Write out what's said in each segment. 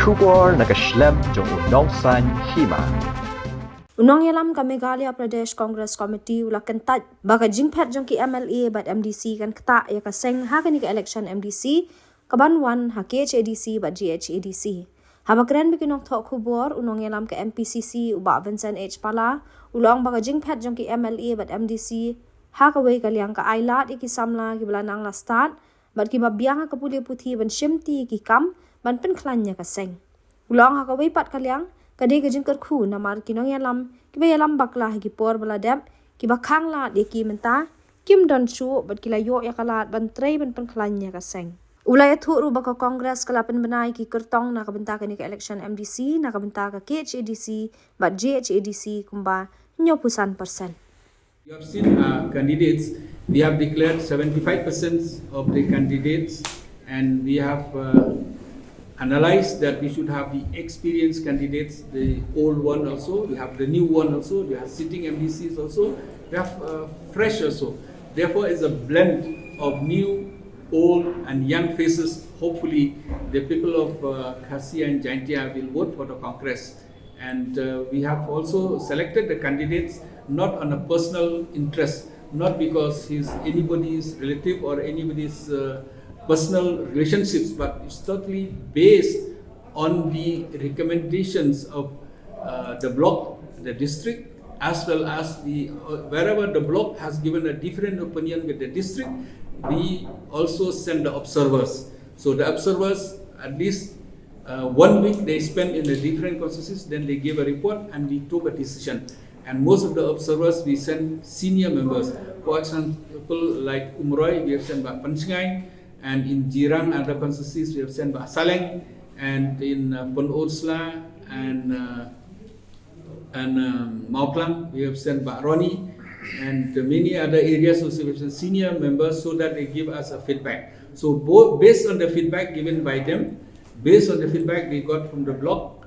Shubor nakaslem jong unongsan Hima. Nongialam ka Meghalaya Pradesh Congress Committee ulakan tat baka Jingphet jong ki MLA bat MDC kan kata ya ka Seng ha kani ka election MDC kaban wan ha KHADC bat GHADC. Habakren bikinok thok khubor Nongialam ka MPCC uba Vincent H Pala ulong baka Jingphet jong ki MLA bat MDC ha ka wei kaliang ka Ailad iki Samla ki belanang la start bat ki babiang ka puli puthi ban shimti ki kam ban Pynkhlaiñ ka Seng. Ulong ha ka wei pat kaliang kade ka jingkar khu na mar ki Nongialam ki ba yalam bakla ki por bala deb ki ba khang la de ki menta kim don chu bat ki la yo ya kalat ban trei ban Pynkhlaiñ ka Seng. Ulay thu ru baka Congress kalapan banai ki kertong na kabenta ka ni ka election MDC na kabenta ka KHADC bat GHADC kumba nyo pusan persen. You have seen candidates. We have declared 75% of the candidates, and we have analyzed that we should have the experienced candidates, the old one also, we have the new one also, we have sitting MDCs also, we have fresh also. Therefore, it's a blend of new, old, and young faces. Hopefully, the people of Khasi and Jaintia will vote for the Congress. And we have also selected the candidates not on a personal interest, not because he's anybody's relative or anybody's personal relationships, but it's totally based on the recommendations of the bloc, the district, as well as the wherever the bloc has given a different opinion with the district, we also send the observers. So the observers, at least 1 week they spend in the different constituencies, then they give a report and we took a decision. And most of the observers we send senior members. For example, like Umroy, we have sent by Pynkhlaiñ, and in Jirang and other constituencies we have sent by Seng, and in Pon Orsla and Mauklang we have sent by Roni, and many other areas also we have sent senior members so that they give us a feedback. So based on the feedback given by them, based on the feedback we got from the bloc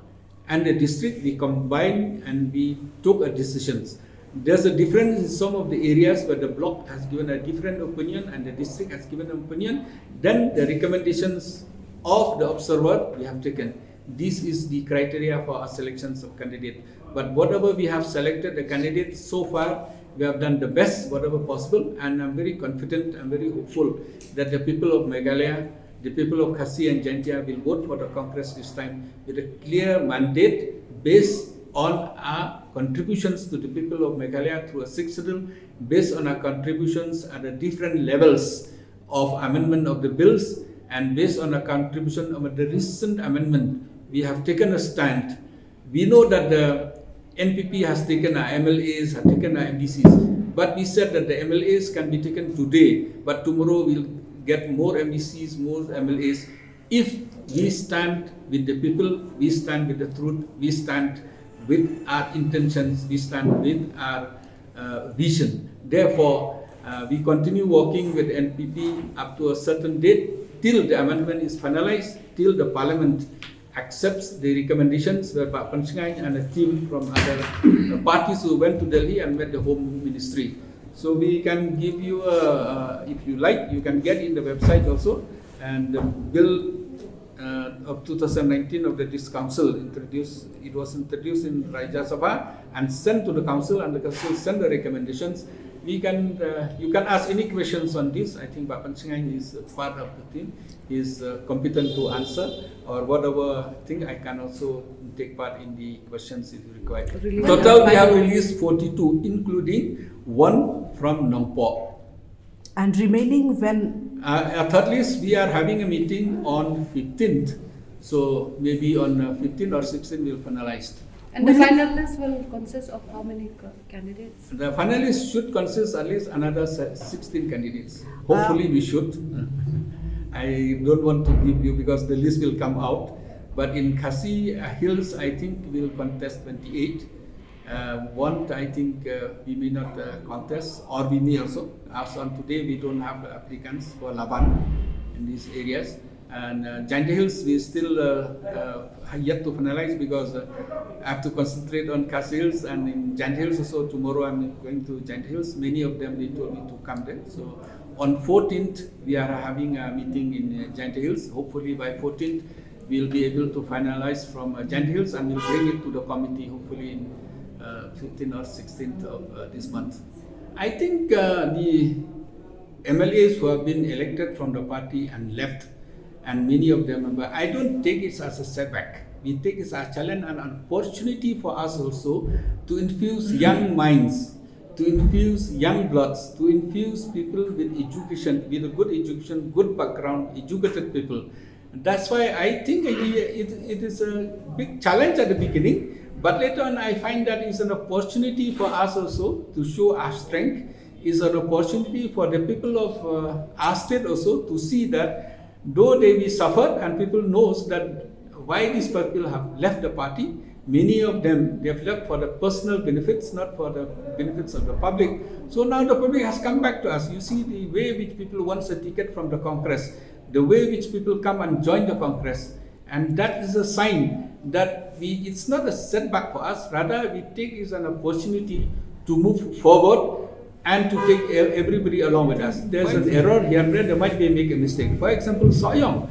and the district, we combined and we took a decisions. There's a difference in some of the areas where the bloc has given a different opinion and the district has given an opinion. Then the recommendations of the observer we have taken. This is the criteria for our selections of candidate. But whatever we have selected the candidates so far, we have done the best, whatever possible, and I'm very confident, I'm very hopeful that the people of Meghalaya, the people of Khasi and Jaintia will vote for the Congress this time with a clear mandate based on our contributions to the people of Meghalaya through a sixth schedule, based on our contributions at the different levels of amendment of the bills, and based on our contribution of the recent amendment, we have taken a stand. We know that the NPP has taken our MLAs, has taken our MDCs, but we said that the MLAs can be taken today, but tomorrow we'll get more MDCs, more MLAs. If we stand with the people, we stand with the truth, we stand with our intentions, we stand with our vision. Therefore, we continue working with NPP up to a certain date till the amendment is finalized, till the parliament accepts the recommendations by Pynkhlaiñ and a team from other parties who went to Delhi and met the Home Ministry. So we can give you, if you like, you can get in the website also, and the bill of 2019 of the District Council it was introduced in Rajya Sabha and sent to the council, and the council sent the recommendations. We can, you can ask any questions on this. I think Pynkhlaiñ is part of the team. He is competent to answer, or whatever thing I can also take part in the questions if required. Total we have released 42, including one from Nongpo. And remaining when? At least we are having a meeting on 15th. So maybe on 15th or 16th we'll finalize. And the final list will consist of how many candidates? The finalists should consist at least another 16 candidates. Hopefully we should. I don't want to give you because the list will come out. But in Khasi Hills, I think we'll contest 28. One, I think we may not contest, or we may also. As on today, we don't have applicants for Laban in these areas. And Jaintia Hills, we still yet to finalize because I have to concentrate on Khasi Hills, and in Jaintia Hills also tomorrow I'm going to Jaintia Hills. Many of them they told me to come there. So on 14th we are having a meeting in Jaintia Hills. Hopefully by 14th we'll be able to finalize from Gent Hills, and we'll bring it to the committee hopefully in 15th or 16th of this month. I think the MLAs who have been elected from the party and left, and many of them, but I don't take it as a setback. We take it as a challenge and an opportunity for us also to infuse young minds, to infuse young bloods, to infuse people with education, with a good education, good background, educated people. That's why I think it is a big challenge at the beginning, but later on I find that it's an opportunity for us also to show our strength. It's an opportunity for the people of our state also to see that though they will suffer and people knows that why these people have left the party, many of them, they have left for the personal benefits, not for the benefits of the public. So now the public has come back to us. You see the way which people want a ticket from the Congress, the way which people come and join the Congress. And that is a sign that it's not a setback for us, rather we take it as an opportunity to move forward and to take everybody along with us. There's an error here and there might be make a mistake. For example, Soyong,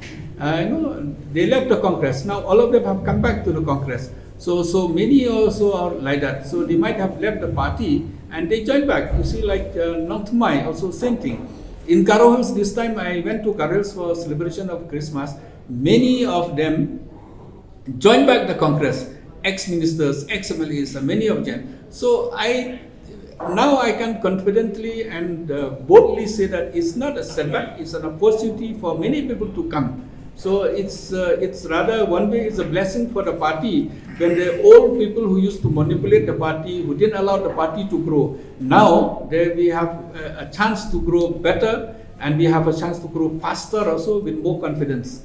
they left the Congress. Now all of them have come back to the Congress. So many also are like that. So they might have left the party and they joined back. You see, like Nongtumai, also same thing. In Karo Hills, this time I went to Karo Hills for celebration of Christmas. Many of them joined back the Congress, ex-ministers, ex-MLAs, many of them. So now I can confidently and boldly say that it's not a setback, it's an opportunity for many people to come. So it's rather one way it's a blessing for the party when the old people who used to manipulate the party, who didn't allow the party to grow, now we have a chance to grow better and we have a chance to grow faster also with more confidence.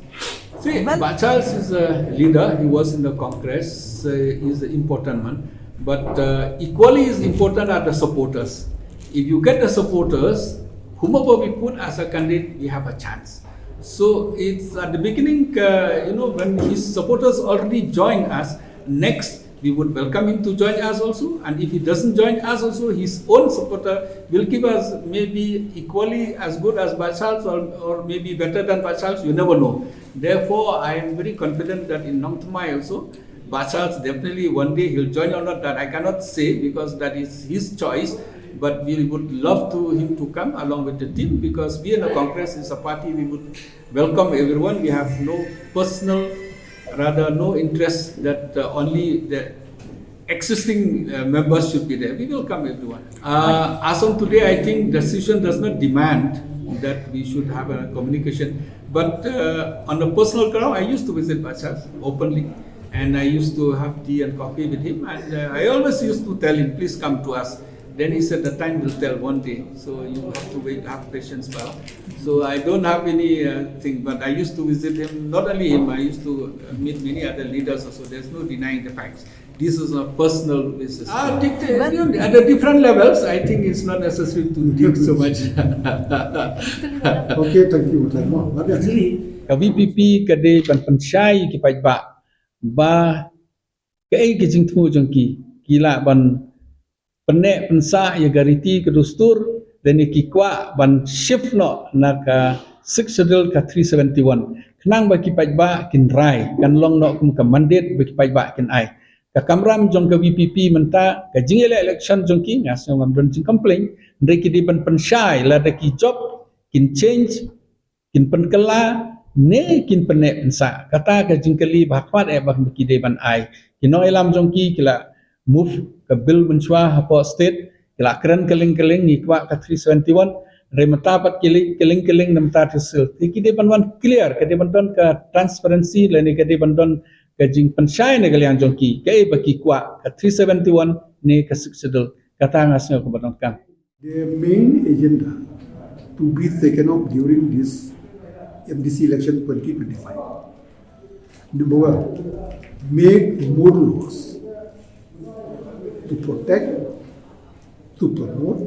See, Charles is a leader, he was in the Congress, he's an important one. But equally as important are the supporters. If you get the supporters, whomever we put as a candidate, we have a chance. So it's at the beginning, when his supporters already join us, next we would welcome him to join us also. And if he doesn't join us also, his own supporter will give us maybe equally as good as Bachals or maybe better than Bachals, you never know. Therefore, I am very confident that in Nongtumai also, Bachals definitely one day he'll join or not, that I cannot say because that is his choice, but we would love him to come along with the team because we in the Congress is a party, we would welcome everyone. We have no personal, rather no interest that only the existing members should be there. We welcome everyone. As of today, I think the decision does not demand that we should have a communication, but on a personal ground, I used to visit Bachals openly. And I used to have tea and coffee with him, and I always used to tell him, please come to us. Then he said, the time will tell one day, so you have to wait, have patience. Well, so I don't have any thing, but I used to visit him, not only him, I used to meet many other leaders also, there's no denying the facts. This is a personal basis. At the different levels, I think it's not necessary to dig so much. Okay, thank you. VPP kade pensyai ki pajba ba kei ke jingtmu jongki kila ban penek pensa ya gariti ke dustur dan ki kwa ban shift no naka 6 schedule ka 371 kenang ba ki pajba kin rai kan long no kum ka mandate ba ki pajba kin ai ka kamram jong ka VPP menta ka jingele election jongki ngas ngam don jing Pynkhlaiñ ndre ki di ban pensyai la da ki job kin change kin penkela ne kin penek pensa kata ka jingkeli bahpat bah kide ban ai kino elam jongki kila move ke bill menchwa hapo state kila keren keling-keling ni kwa ka 371 remata pat keling-keling namta hasil kide ban wan clear kide ban don ka transparency leni kide ban don ka jing pensyai ne kalian jongki kai baki kwa ka 371 ne ka succeedul kata ngasnya ko ban kam. The main agenda to be taken up during this MDC election 2025. Number one, make more laws to protect, to promote,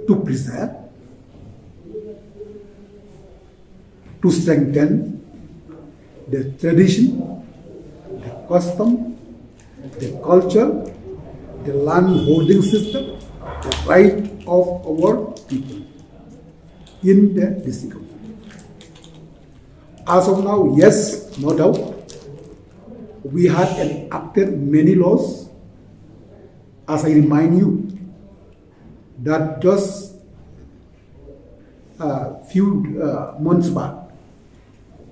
to preserve, to strengthen the tradition, the custom, the culture, the land holding system, the right of our people in the district. As of now, yes, no doubt, we had enacted many laws. As I remind you, that just a few months back,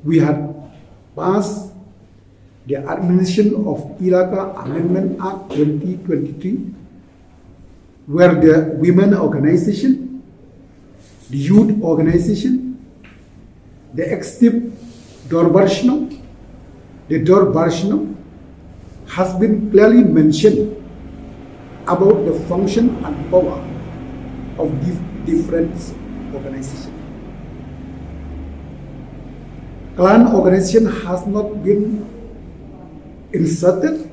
we had passed the Administration of Iraka Amendment Act 2023, where the women organization, the youth organization, the executive Dorbarshno, the Dorbarshno has been clearly mentioned about the function and power of these different organizations. Clan organization has not been inserted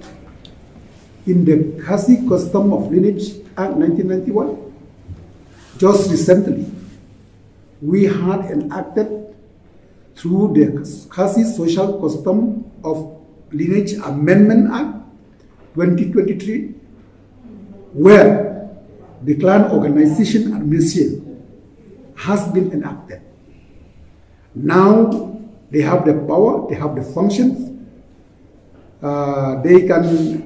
in the Khasi Custom of Lineage Act 1991. Just recently, we had enacted through the Khasi Social Custom of Lineage Amendment Act 2023, where the clan organization administration has been enacted. Now they have the power, they have the functions, they can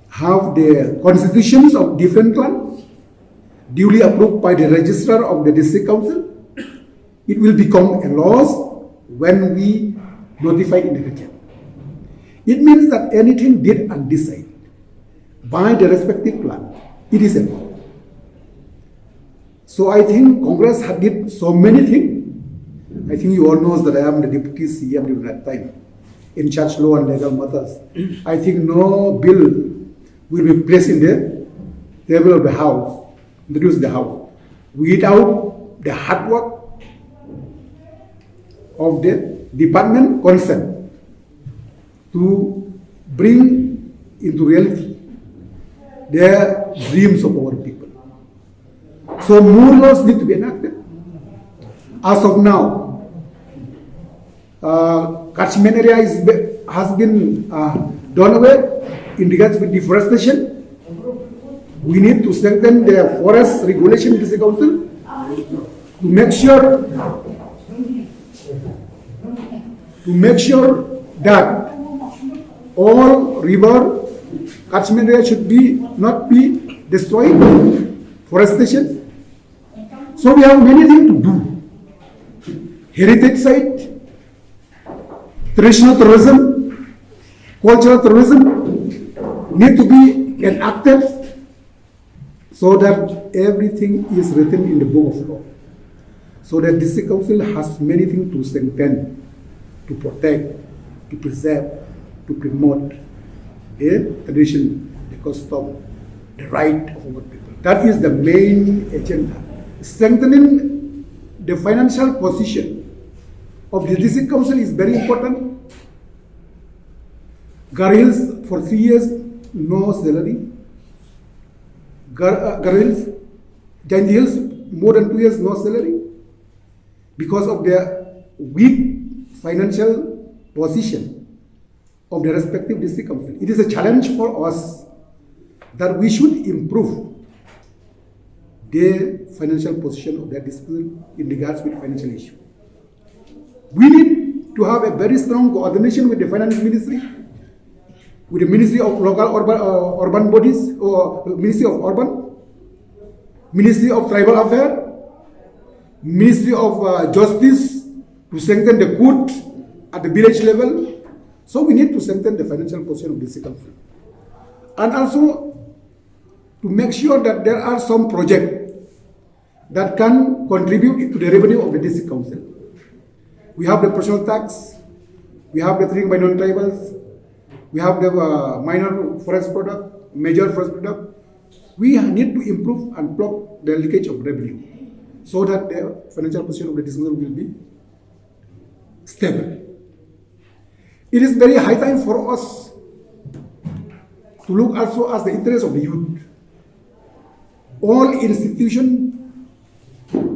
have the constitutions of different clans duly approved by the registrar of the district council. It will become a law when we notify in the Gazette. It means that anything did and decided by the respective clan, it is a law. So I think Congress had did so many things. I think you all know that I am the deputy CM during that time, in charge law and legal matters. I think no bill will be placed in the table of the House, introduced the House, without the hard work of the department concerned to bring into reality their dreams of our people. So more laws need to be enacted. As of now, catchment area has been done away in regards with deforestation. We need to strengthen the forest regulation in the council to make sure that all river catchment area should not be destroyed. Forestation. So we have many things to do. Heritage site, traditional tourism, cultural tourism need to be enacted so that everything is written in the book of law. So that district council has many things to strengthen, to protect, to preserve, to promote the tradition, the custom, the right of our people. That is the main agenda. Strengthening the financial position of the district council is very important. Girls for 3 years, no salary. Girls, Giant Hills, more than 2 years, no salary. Because of their weak financial position of the respective district council. It is a challenge for us that we should improve the financial position of that district in regards with financial issue. We need to have a very strong coordination with the finance ministry, with the Ministry of Local Urban Bodies, or Ministry of Urban, Ministry of Tribal Affairs, Ministry of Justice, to strengthen the court at the village level. So we need to strengthen the financial position of the district council. And also to make sure that there are some projects that can contribute to the revenue of the district council. We have the personal tax, we have the trading by non-tribals, we have the minor forest product, major forest product. We need to improve and block the leakage of revenue so that the financial position of the district council will be stable. It is very high time for us to look also as the interest of the youth. All institutions,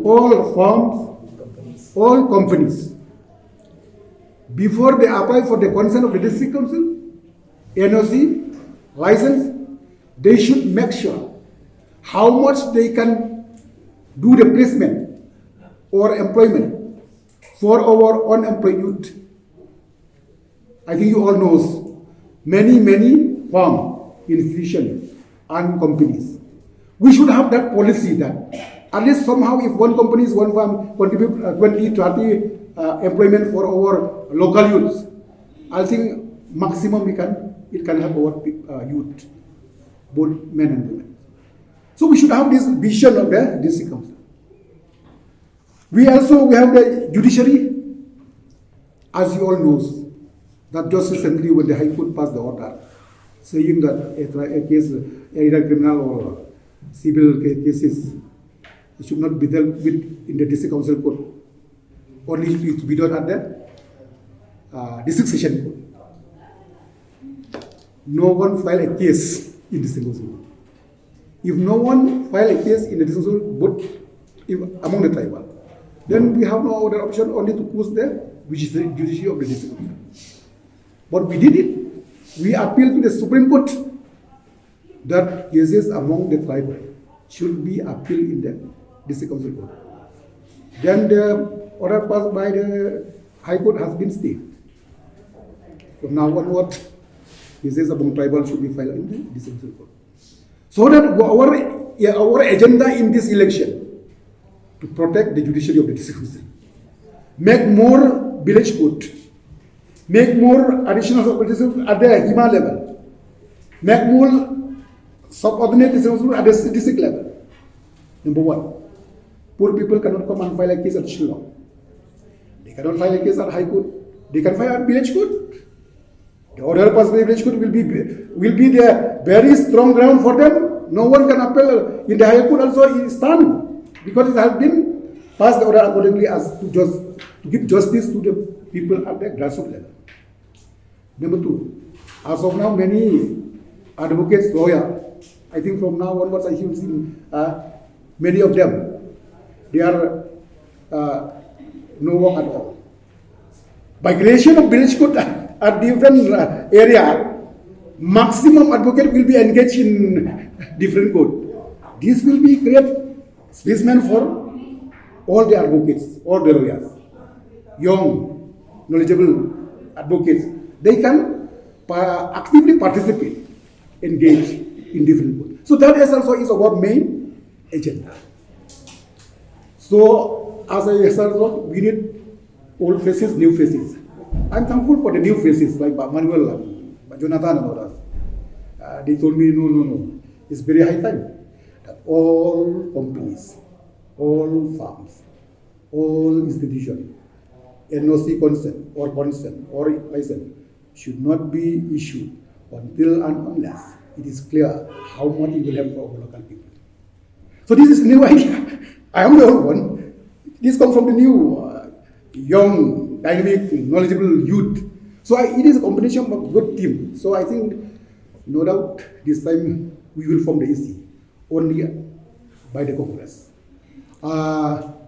all firms, all companies, before they apply for the consent of the district council, NOC, license, they should make sure how much they can do the placement or employment for our unemployed youth. I think you all knows many farm, institutions and companies. We should have that policy that at least somehow if one company, one farm contribute 20, 30 employment for our local youths, I think maximum it can help our youth, both men and women. So we should have this vision of the district council. We have the judiciary, as you all knows, that just recently when the High Court passed the order saying that a case, either criminal or civil cases, should not be dealt with in the district council court, only to be done at the district session court. No one filed a case in the district council court. If no one filed a case in the district council court, among the tribal, then we have no other option only to push the judiciary of the district council. But we did it. We appealed to the Supreme Court that cases among the tribal should be appealed in the district council court. Then the order passed by the High Court has been stayed. From now onward, cases among tribal should be filed in the district council court. So that our agenda in this election to protect the judiciary of the district council, make more village court, make more additional subordinate at the Hima level, make more subordinate district at the district level. Number one, poor people cannot come and file a case at Shillong. They cannot file a case at High Court. They can file at village court. The order passed by the village court will be the very strong ground for them. No one can appeal in the High Court also stand because it has been passed the order accordingly as to give justice to the people at the grassroots level. Number two, as of now, many advocates, lawyers, I think from now onwards I have seen many of them, they are no work at all. By creation of village court at different area, maximum advocate will be engaged in different court. This will be create spaceman for all the advocates, all the lawyers, young, knowledgeable advocates. They can actively participate, engage in different courts. So that is also our main agenda. So as I said, we need old faces, new faces. I'm thankful for the new faces like Manuel, Jonathan and others. They told me, no. It's very high time that all companies, all farms, all institutions, NOC consent or license should not be issued until and unless it is clear how much it will help our local people. So this is a new idea. I am the old one. This comes from the new, young, dynamic, knowledgeable youth. So it is a combination of a good team. So I think, no doubt, this time we will form the EC only by the Congress.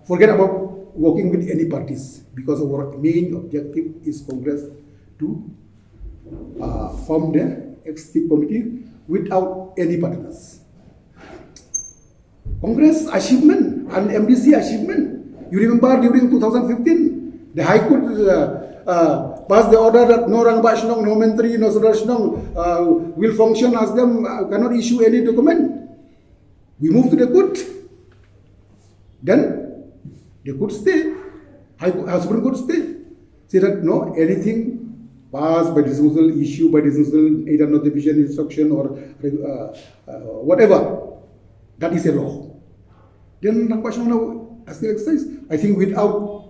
Forget about working with any parties because our main objective is Congress to form the executive committee without any partners. Congress achievement and MDC achievement. You remember during 2015, the High Court passed the order that no Rang Bashnong, no Menteri, no Saudara will function as them, cannot issue any document. We moved to the court. Then the court stay, Supreme Court stay. Say that no, anything passed by this council, issued by this council, either notification, instruction or whatever, that is a law. Then Rang Bashnong has still exercise. I think without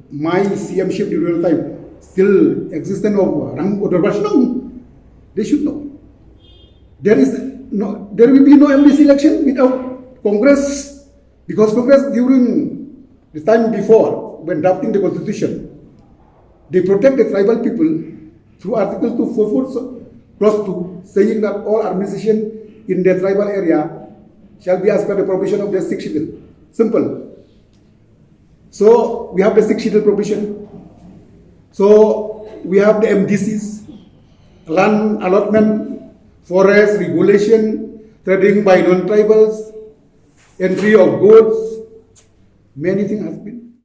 my CMship during the time, still existence of Rang Bashnong, they should know. There will be no MDC election without Congress, because Congress during the time before, when drafting the constitution, they protect the tribal people through Article 244, Clause 2, saying that all administration in the tribal area shall be as per the provision of the 6th schedule. Simple. So we have the 6th schedule provision. So we have the MDCs, land allotment, forest regulation, trading by non-tribals, entry of goods. Many things have been